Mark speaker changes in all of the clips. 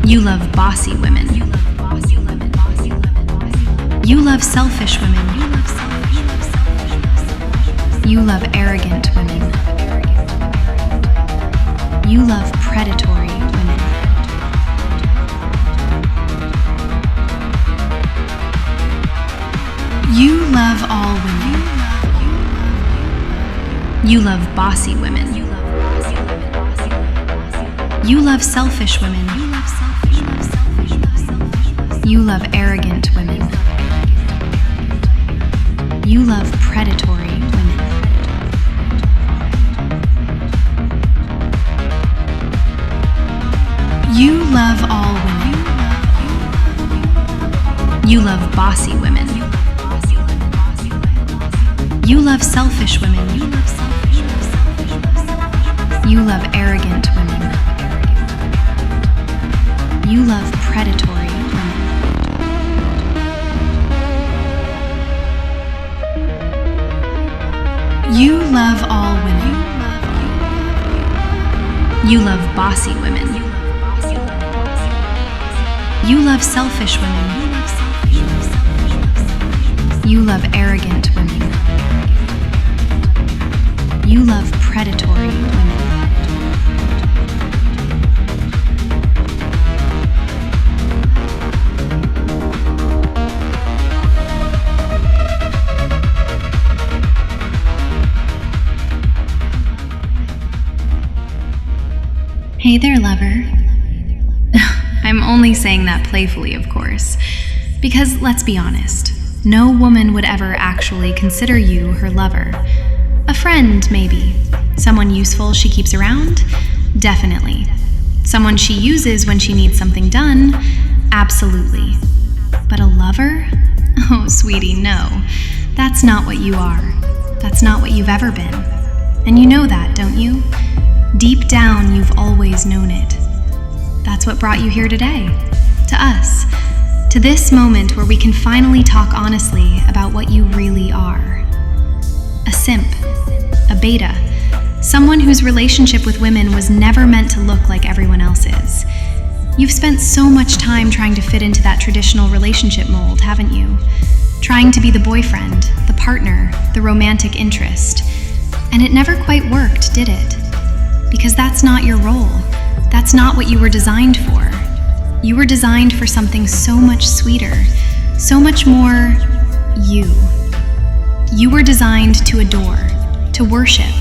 Speaker 1: You love bossy women. You love selfish women. You love arrogant women. You love predatory women. You love all women. You love bossy women. You love selfish women. You love arrogant women. You love predatory women. You love all women. You love bossy women. You love selfish women. You love arrogant women. You love predatory women. You love all women. You love bossy women. You love selfish women. You love arrogant women. You love predatory women. Hey there, lover. I'm only saying that playfully, of course, because let's be honest, no woman would ever actually consider you her lover. A friend, maybe. Someone useful she keeps around? Definitely. Someone she uses when she needs something done? Absolutely. But a lover? Oh, sweetie, no. That's not what you are. That's not what you've ever been. And you know that, don't you? Deep down, you've always known it. That's what brought you here today. To us. To this moment where we can finally talk honestly about what you really are. A simp. A beta. Someone whose relationship with women was never meant to look like everyone else's. You've spent so much time trying to fit into that traditional relationship mold, haven't you? Trying to be the boyfriend, the partner, the romantic interest. And it never quite worked, did it? Because that's not your role. That's not what you were designed for. You were designed for something so much sweeter, so much more you. You were designed to adore, to worship,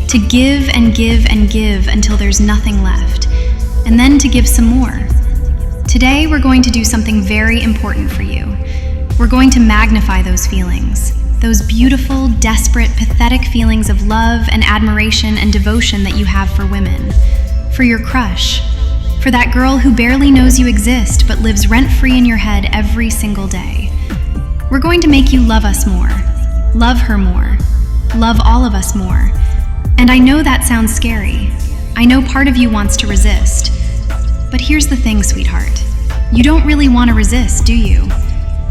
Speaker 1: to give and give and give until there's nothing left, and then to give some more. Today, we're going to do something very important for you. We're going to magnify those feelings, those beautiful, desperate, pathetic feelings of love and admiration and devotion that you have for women, for your crush, for that girl who barely knows you exist but lives rent-free in your head every single day. We're going to make you love us more, love her more, love all of us more. And I know that sounds scary. I know part of you wants to resist. But here's the thing, sweetheart. You don't really want to resist, do you?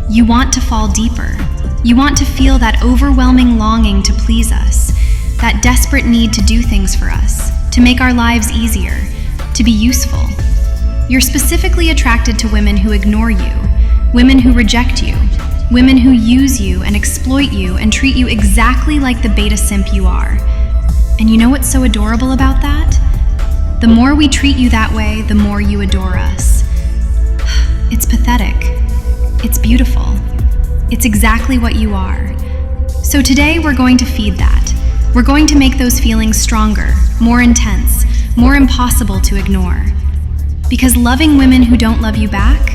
Speaker 1: You want to fall deeper. You want to feel that overwhelming longing to please us, that desperate need to do things for us, to make our lives easier, to be useful. You're specifically attracted to women who ignore you, women who reject you, women who use you and exploit you and treat you exactly like the beta simp you are. And you know what's so adorable about that? The more we treat you that way, the more you adore us. It's pathetic. It's beautiful. It's exactly what you are. So today we're going to feed that. We're going to make those feelings stronger, more intense, more impossible to ignore. Because loving women who don't love you back,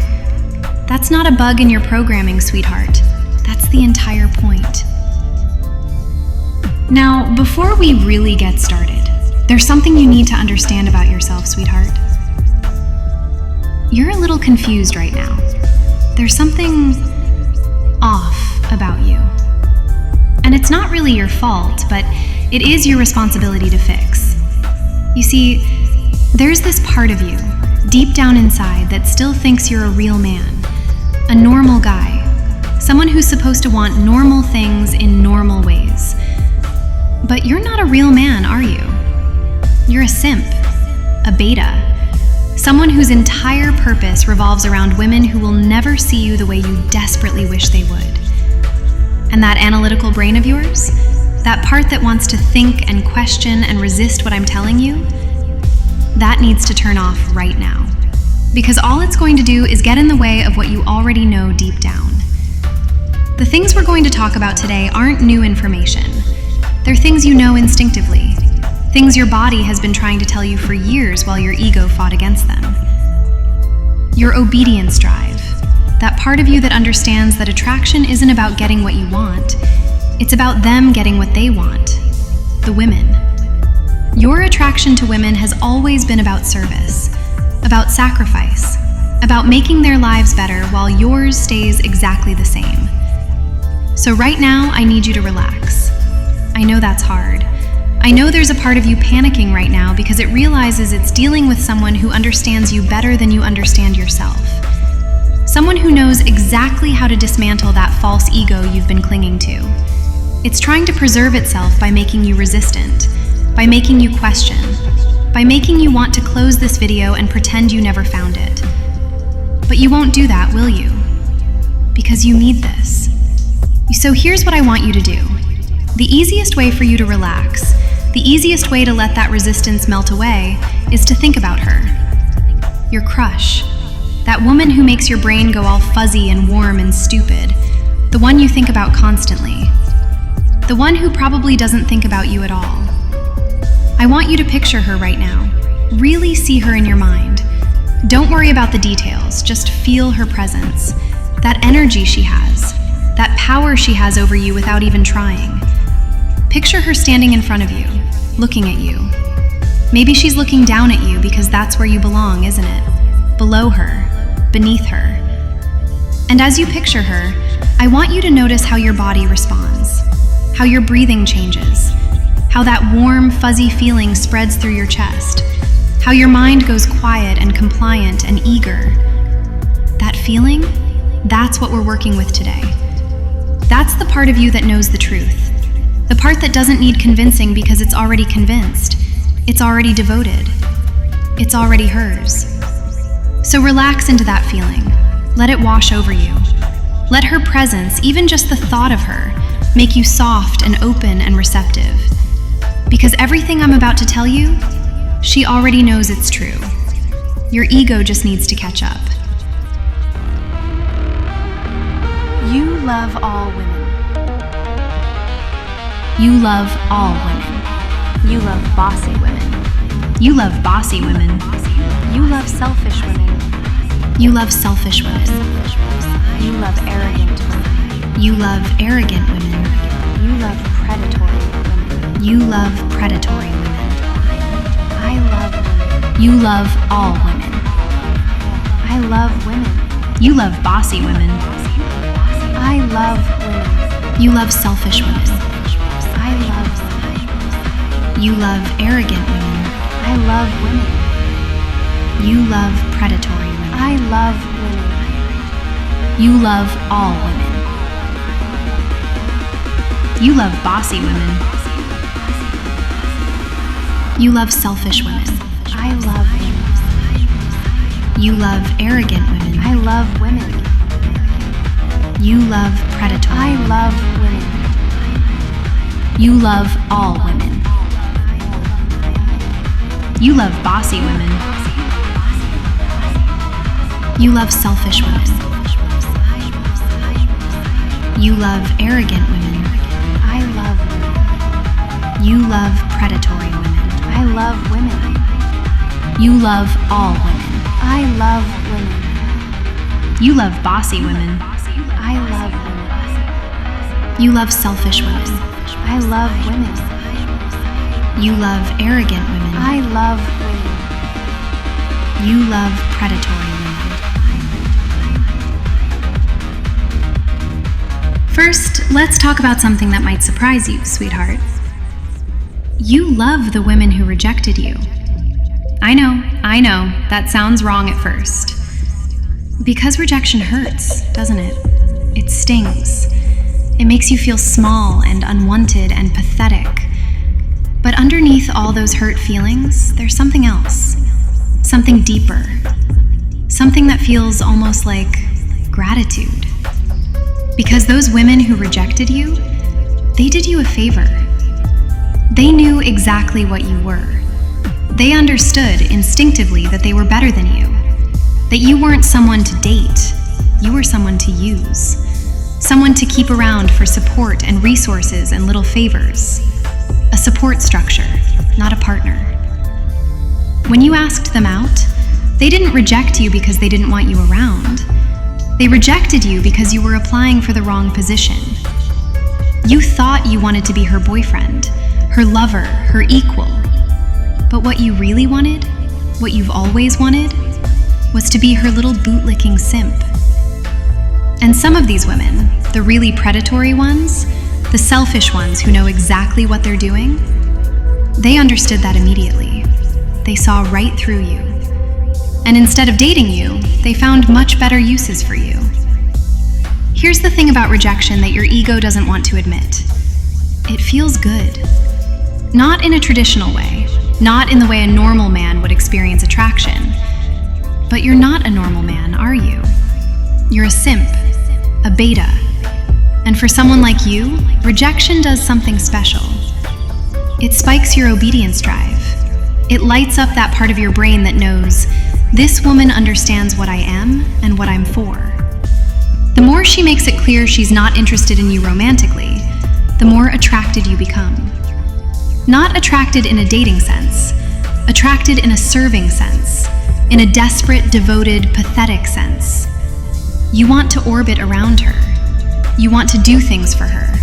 Speaker 1: that's not a bug in your programming, sweetheart. That's the entire point. Now, before we really get started, there's something you need to understand about yourself, sweetheart. You're a little confused right now. There's something off about you. And it's not really your fault, but it is your responsibility to fix. You see, there's this part of you, deep down inside, that still thinks you're a real man, a normal guy, someone who's supposed to want normal things in normal ways. But you're not a real man, are you? You're a simp, a beta, Someone whose entire purpose revolves around women who will never see you the way you desperately wish they would. And that analytical brain of yours, that part that wants to think and question and resist what I'm telling you, that needs to turn off right now. Because all it's going to do is get in the way of what you already know deep down. The things we're going to talk about today aren't new information. They're things you know instinctively, things your body has been trying to tell you for years while your ego fought against them. Your obedience drive, that part of you that understands that attraction isn't about getting what you want, it's about them getting what they want, the women. Your attraction to women has always been about service, about sacrifice, about making their lives better while yours stays exactly the same. So right now, I need you to relax. I know that's hard. I know there's a part of you panicking right now because it realizes it's dealing with someone who understands you better than you understand yourself. Someone who knows exactly how to dismantle that false ego you've been clinging to. It's trying to preserve itself by making you resistant, by making you question, by making you want to close this video and pretend you never found it. But you won't do that, will you? Because you need this. So here's what I want you to do. The easiest way for you to relax, the easiest way to let that resistance melt away, is to think about her. Your crush. That woman who makes your brain go all fuzzy and warm and stupid. The one you think about constantly. The one who probably doesn't think about you at all. I want you to picture her right now. Really see her in your mind. Don't worry about the details, just feel her presence. That energy she has. That power she has over you without even trying. Picture her standing in front of you, looking at you. Maybe she's looking down at you because that's where you belong, isn't it? Below her, beneath her. And as you picture her, I want you to notice how your body responds, how your breathing changes, how that warm, fuzzy feeling spreads through your chest, how your mind goes quiet and compliant and eager. That feeling, that's what we're working with today. That's the part of you that knows the truth. The part that doesn't need convincing because it's already convinced. It's already devoted. It's already hers. So relax into that feeling. Let it wash over you. Let her presence, even just the thought of her, make you soft and open and receptive. Because everything I'm about to tell you, she already knows it's true. Your ego just needs to catch up. You love all women. You love all women. You love bossy women. You love bossy women. You love selfish women. You love selfish women. You love arrogant women. You love arrogant women. You love predatory women. You love predatory women. I love women. You love all women. I love women. You love bossy women. I love women. You love selfish women. I love women. You love arrogant women. I love women. You love predatory women. I love women. You love all women. You love bossy women. You love selfish women. I love women. You love arrogant women. I love women. You love predatory. I love women. You love all women. You love bossy women. You love selfish women. You love arrogant women. I love women. You love predatory women. I love women. You love all women. I love women. You love bossy women. I love women. You love selfish women. I love women. You love arrogant women. I love women. You love predatory women. First, let's talk about something that might surprise you, sweetheart. You love the women who rejected you. I know, that sounds wrong at first. Because rejection hurts, doesn't it? It stings. It makes you feel small and unwanted and pathetic. But underneath all those hurt feelings, there's something else. something deeper, something that feels almost like gratitude. Because those women who rejected you, they did you a favor. They knew exactly what you were. They understood instinctively that they were better than you, that you weren't someone to date, you were someone to use, someone to keep around for support and resources and little favors, a support structure, not a partner. When you asked them out, they didn't reject you because they didn't want you around. They rejected you because you were applying for the wrong position. You thought you wanted to be her boyfriend, her lover, her equal. But what you really wanted, what you've always wanted, was to be her little bootlicking simp. And some of these women, the really predatory ones, the selfish ones who know exactly what they're doing, they understood that immediately. They saw right through you. And instead of dating you, they found much better uses for you. Here's the thing about rejection that your ego doesn't want to admit. It feels good. Not in a traditional way, not in the way a normal man would experience attraction. But you're not a normal man, are you? You're a simp, a beta. And for someone like you, rejection does something special. It spikes your obedience drive. It lights up that part of your brain that knows, this woman understands what I am and what I'm for. The more she makes it clear she's not interested in you romantically, the more attracted you become. Not attracted in a dating sense, attracted in a serving sense, in a desperate, devoted, pathetic sense. You want to orbit around her. You want to do things for her.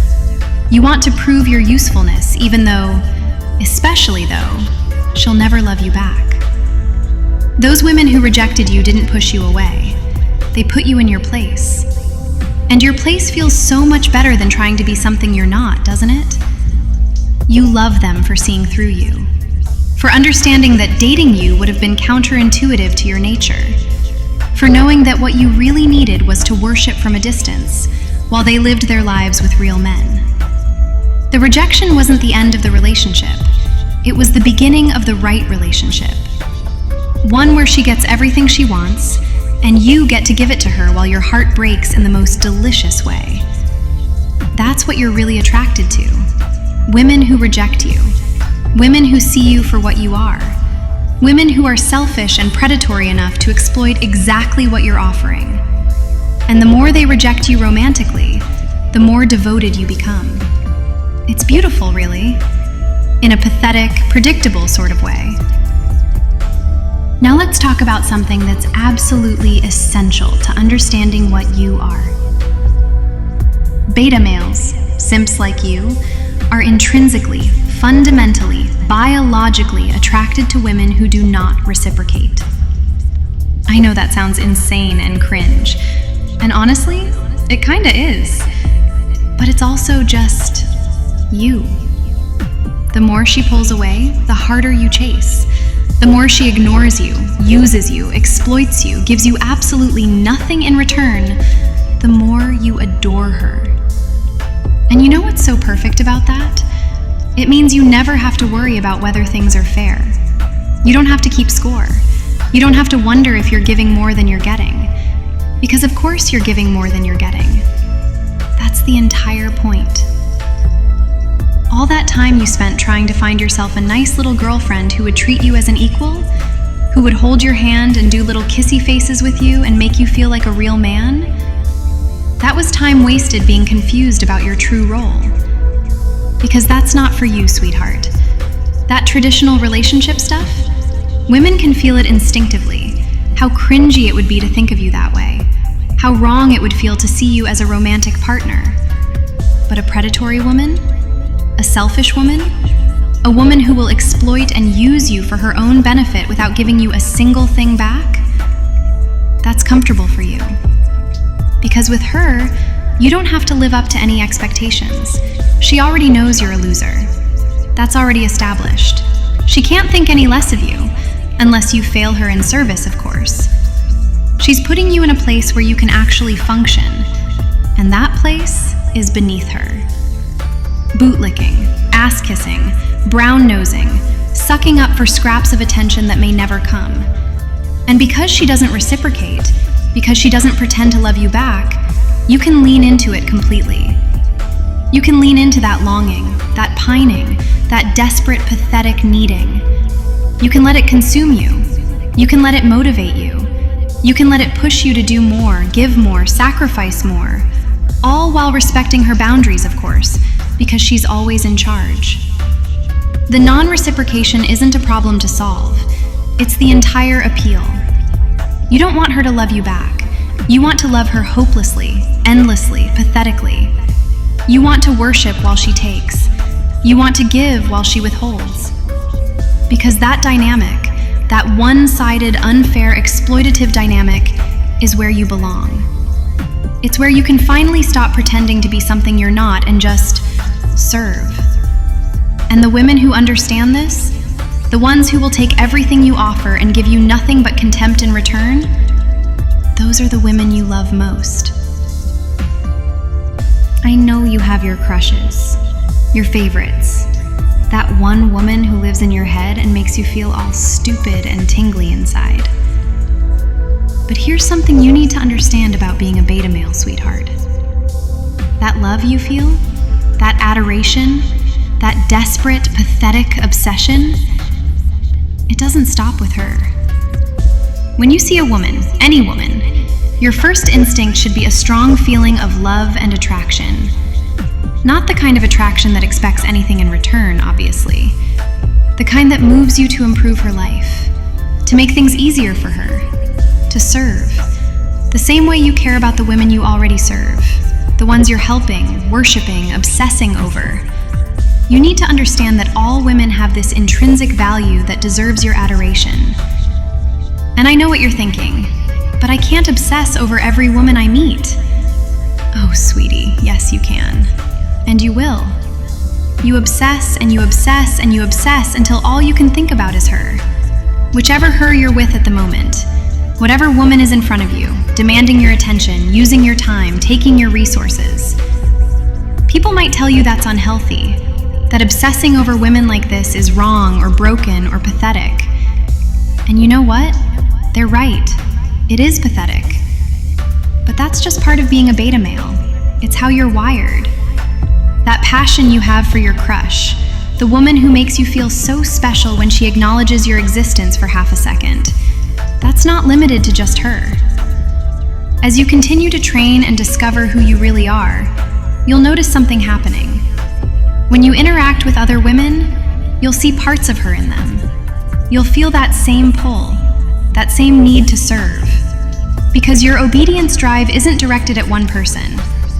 Speaker 1: You want to prove your usefulness, even though, especially though, she'll never love you back. Those women who rejected you didn't push you away. They put you in your place. And your place feels so much better than trying to be something you're not, doesn't it? You love them for seeing through you, for understanding that dating you would have been counterintuitive to your nature, for knowing that what you really needed was to worship from a distance while they lived their lives with real men. The rejection wasn't the end of the relationship. It was the beginning of the right relationship. One where she gets everything she wants, and you get to give it to her while your heart breaks in the most delicious way. That's what you're really attracted to. Women who reject you. Women who see you for what you are. Women who are selfish and predatory enough to exploit exactly what you're offering. And the more they reject you romantically, the more devoted you become. It's beautiful, really. In a pathetic, predictable sort of way. Now let's talk about something that's absolutely essential to understanding what you are. Beta males, simps like you, are intrinsically, fundamentally, biologically attracted to women who do not reciprocate. I know that sounds insane and cringe, and honestly, it kinda is. But it's also just you. The more she pulls away, the harder you chase. The more she ignores you, uses you, exploits you, gives you absolutely nothing in return, the more you adore her. And you know what's so perfect about that? It means you never have to worry about whether things are fair. You don't have to keep score. You don't have to wonder if you're giving more than you're getting. Because of course you're giving more than you're getting. That's the entire point. All that time you spent trying to find yourself a nice little girlfriend who would treat you as an equal, who would hold your hand and do little kissy faces with you and make you feel like a real man, that was time wasted being confused about your true role. Because that's not for you, sweetheart. That traditional relationship stuff, women can feel it instinctively, how cringy it would be to think of you that way, how wrong it would feel to see you as a romantic partner. But a predatory woman? A selfish woman? A woman who will exploit and use you for her own benefit without giving you a single thing back? That's comfortable for you. Because with her, you don't have to live up to any expectations. She already knows you're a loser. That's already established. She can't think any less of you, unless you fail her in service, of course. She's putting you in a place where you can actually function, and that place is beneath her. Bootlicking, ass-kissing, brown-nosing, sucking up for scraps of attention that may never come. And because she doesn't reciprocate, because she doesn't pretend to love you back, you can lean into it completely. You can lean into that longing, that pining, that desperate, pathetic needing. You can let it consume you. You can let it motivate you. You can let it push you to do more, give more, sacrifice more, all while respecting her boundaries, of course, because she's always in charge. The non-reciprocation isn't a problem to solve. It's the entire appeal. You don't want her to love you back. You want to love her hopelessly, endlessly, pathetically. You want to worship while she takes. You want to give while she withholds. Because that dynamic, that one-sided, unfair, exploitative dynamic, is where you belong. It's where you can finally stop pretending to be something you're not and just serve. And the women who understand this, the ones who will take everything you offer and give you nothing but contempt in return, those are the women you love most. I know you have your crushes, your favorites, that one woman who lives in your head and makes you feel all stupid and tingly inside. But here's something you need to understand about being a beta male, sweetheart. That love you feel, that adoration, that desperate, pathetic obsession, it doesn't stop with her. When you see a woman, any woman, your first instinct should be a strong feeling of love and attraction. Not the kind of attraction that expects anything in return, obviously. The kind that moves you to improve her life, to make things easier for her, to serve. The same way you care about the women you already serve, the ones you're helping, worshiping, obsessing over. You need to understand that all women have this intrinsic value that deserves your adoration. And I know what you're thinking, but I can't obsess over every woman I meet. Oh, sweetie, yes you can. And you will. You obsess and you obsess and you obsess until all you can think about is her. Whichever her you're with at the moment, whatever woman is in front of you, demanding your attention, using your time, taking your resources. People might tell you that's unhealthy, that obsessing over women like this is wrong or broken or pathetic. And you know what? They're right. It is pathetic. But that's just part of being a beta male. It's how you're wired. That passion you have for your crush, the woman who makes you feel so special when she acknowledges your existence for half a second, that's not limited to just her. As you continue to train and discover who you really are, you'll notice something happening. When you interact with other women, you'll see parts of her in them. You'll feel that same pull, that same need to serve. Because your obedience drive isn't directed at one person,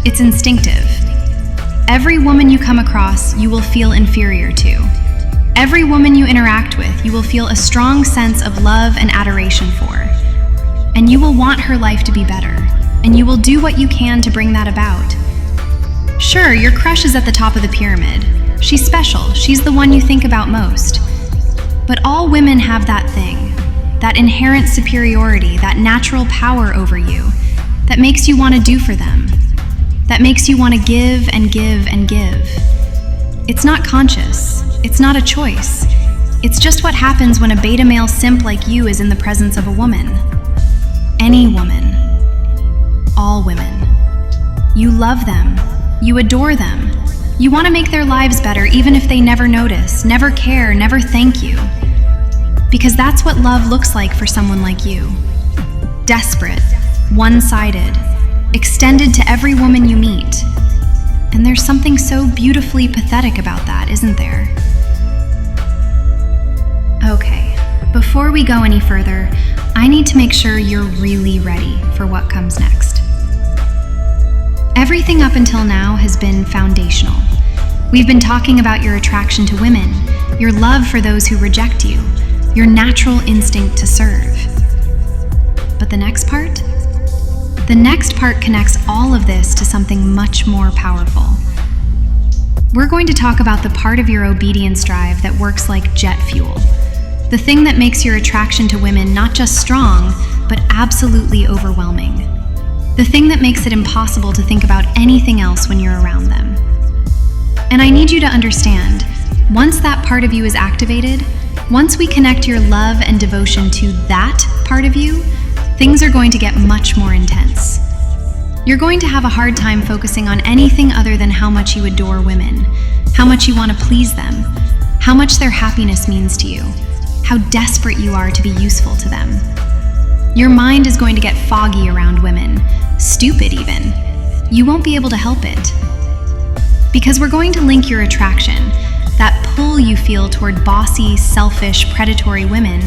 Speaker 1: it's instinctive. Every woman you come across, you will feel inferior to. Every woman you interact with, you will feel a strong sense of love and adoration for. And you will want her life to be better, and you will do what you can to bring that about. Sure, your crush is at the top of the pyramid. She's special, she's the one you think about most. But all women have that thing. That inherent superiority, that natural power over you, that makes you want to do for them, that makes you want to give and give and give. It's not conscious, it's not a choice. It's just what happens when a beta male simp like you is in the presence of a woman. Any woman. All women. You love them, you adore them, you want to make their lives better even if they never notice, never care, never thank you. Because that's what love looks like for someone like you. Desperate, one-sided, extended to every woman you meet. And there's something so beautifully pathetic about that, isn't there? Okay, before we go any further, I need to make sure you're really ready for what comes next. Everything up until now has been foundational. We've been talking about your attraction to women, your love for those who reject you, your natural instinct to serve. But the next part? The next part connects all of this to something much more powerful. We're going to talk about the part of your obedience drive that works like jet fuel. The thing that makes your attraction to women not just strong, but absolutely overwhelming. The thing that makes it impossible to think about anything else when you're around them. And I need you to understand, once that part of you is activated, Once we connect your love and devotion to that part of you, things are going to get much more intense. You're going to have a hard time focusing on anything other than how much you adore women, how much you want to please them, how much their happiness means to you, how desperate you are to be useful to them. Your mind is going to get foggy around women, stupid even. You won't be able to help it. Because we're going to link your attraction, that pull you feel toward bossy, selfish, predatory women,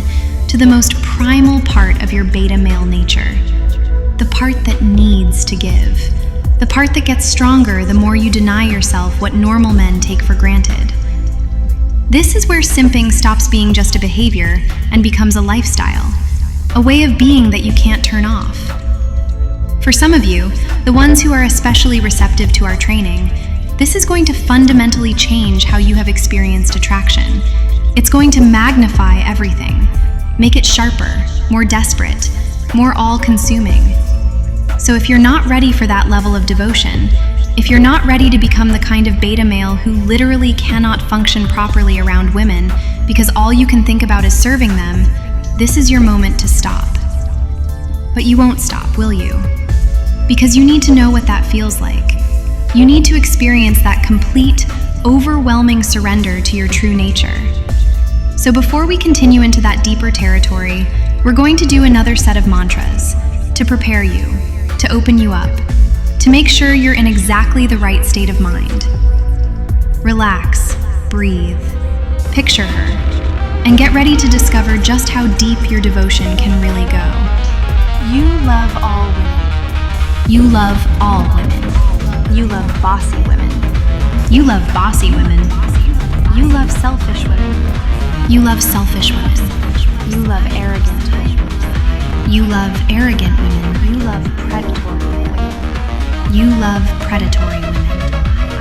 Speaker 1: to the most primal part of your beta male nature. The part that needs to give. The part that gets stronger the more you deny yourself what normal men take for granted. This is where simping stops being just a behavior and becomes a lifestyle, a way of being that you can't turn off. For some of you, the ones who are especially receptive to our training, this is going to fundamentally change how you have experienced attraction. It's going to magnify everything, make it sharper, more desperate, more all-consuming. So if you're not ready for that level of devotion, if you're not ready to become the kind of beta male who literally cannot function properly around women because all you can think about is serving them, this is your moment to stop. But you won't stop, will you? Because you need to know what that feels like. You need to experience that complete, overwhelming surrender to your true nature. So before we continue into that deeper territory, we're going to do another set of mantras to prepare you, to open you up, to make sure you're in exactly the right state of mind. Relax, breathe, picture her, and get ready to discover just how deep your devotion can really go. You love all women. You love all women. You love bossy women. You love bossy women. You love selfish women. You love selfish women. You love arrogant women. You love arrogant women. You love predatory women. You love predatory women.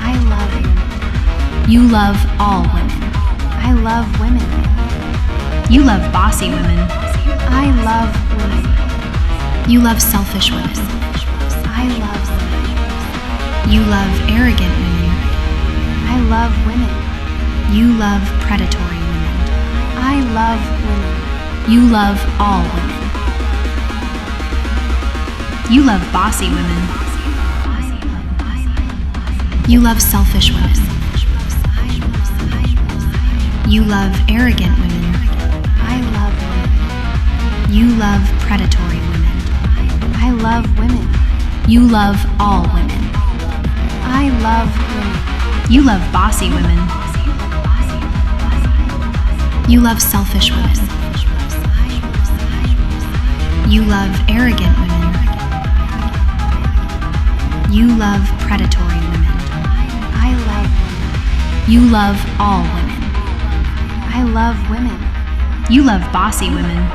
Speaker 1: I love women. You love all women. I love women. You love bossy women. I love women. You love selfish women. I love women. You love arrogant women. I love women. You love predatory women. I love women. You love all women. You love bossy women. You love selfish women. You love arrogant women. I love women. You love predatory women. I love women. You love all women. I love women. You love bossy women. You love selfish women. You love arrogant women. You love predatory women. I love women. You love all women. I love women. You love bossy women.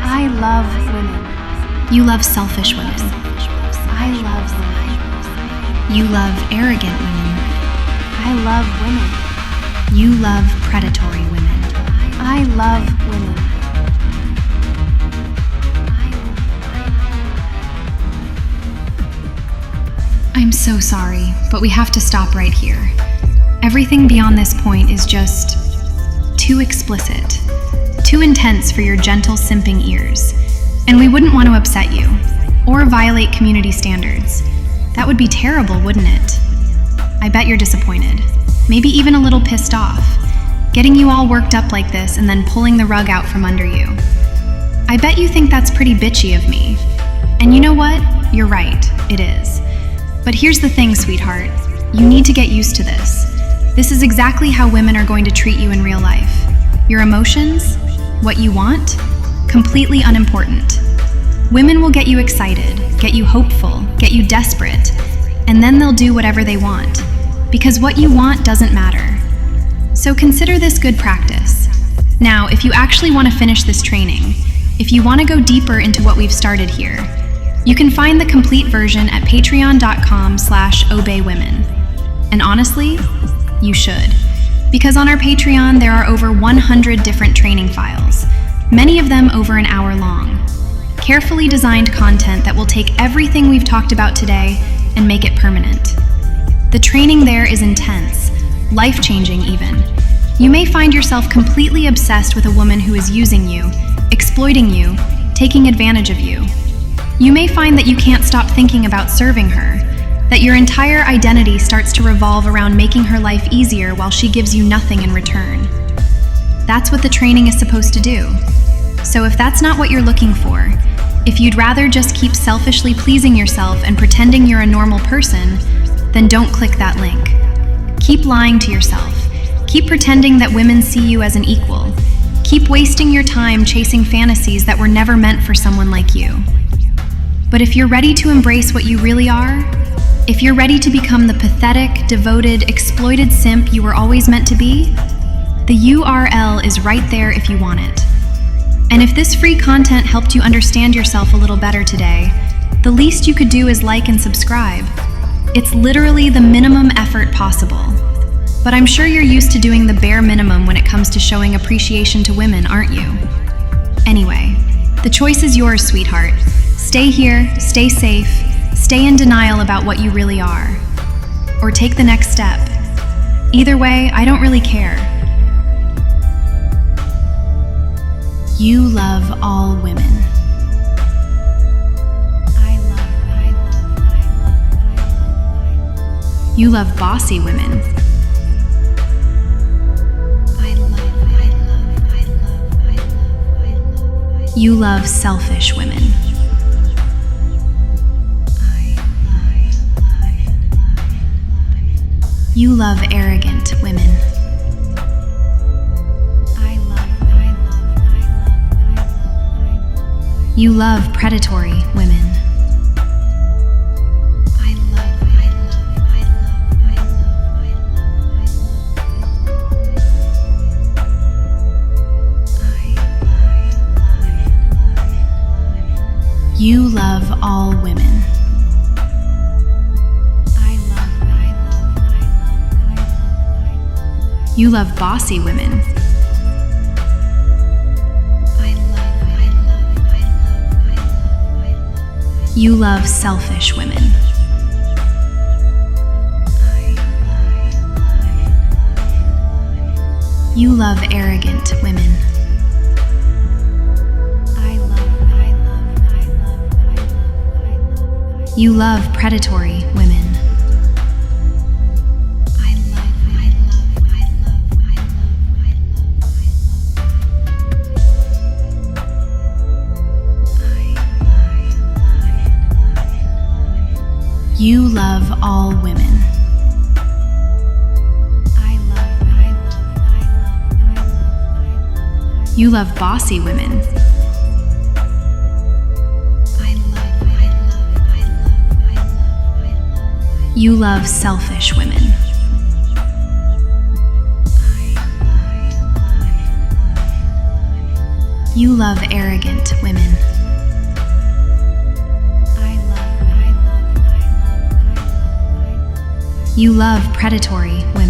Speaker 1: I love women. You love selfish women. I love women. You love arrogant women. I love women. You love predatory women. I love women. I'm so sorry, but we have to stop right here. Everything beyond this point is just too explicit, too intense for your gentle simping ears, and we wouldn't want to upset you or violate community standards. That would be terrible, wouldn't it? I bet you're disappointed, maybe even a little pissed off, getting you all worked up like this and then pulling the rug out from under you. I bet you think that's pretty bitchy of me. And you know what? You're right, it is. But here's the thing, sweetheart. You need to get used to this. This is exactly how women are going to treat you in real life. Your emotions, what you want, completely unimportant. Women will get you excited, get you hopeful, get you desperate, and then they'll do whatever they want, because what you want doesn't matter. So consider this good practice. Now, if you actually want to finish this training, if you want to go deeper into what we've started here, you can find the complete version at patreon.com/obeywomen. And honestly, you should. Because on our Patreon, there are over 100 different training files, many of them over an hour long. Carefully designed content that will take everything we've talked about today and make it permanent. The training there is intense, life-changing even, You may find yourself completely obsessed with a woman who is using you, exploiting you, taking advantage of you. You may find that you can't stop thinking about serving her, that your entire identity starts to revolve around making her life easier while she gives you nothing in return. That's what the training is supposed to do. So if that's not what you're looking for, if you'd rather just keep selfishly pleasing yourself and pretending you're a normal person, then don't click that link. Keep lying to yourself. Keep pretending that women see you as an equal. Keep wasting your time chasing fantasies that were never meant for someone like you. But if you're ready to embrace what you really are, if you're ready to become the pathetic, devoted, exploited simp you were always meant to be, the URL is right there if you want it. And if this free content helped you understand yourself a little better today, the least you could do is like and subscribe. It's literally the minimum effort possible. But I'm sure you're used to doing the bare minimum when it comes to showing appreciation to women, aren't you? Anyway, the choice is yours, sweetheart. Stay here, stay safe, stay in denial about what you really are. Or take the next step. Either way, I don't really care. You love all women. You love bossy women. You love selfish women. You love arrogant women. You love predatory women. You love all women. You love bossy women. You love selfish women. You love arrogant women. You love predatory women. You love all women. You love bossy women. You love selfish women. You love arrogant women. You love predatory women.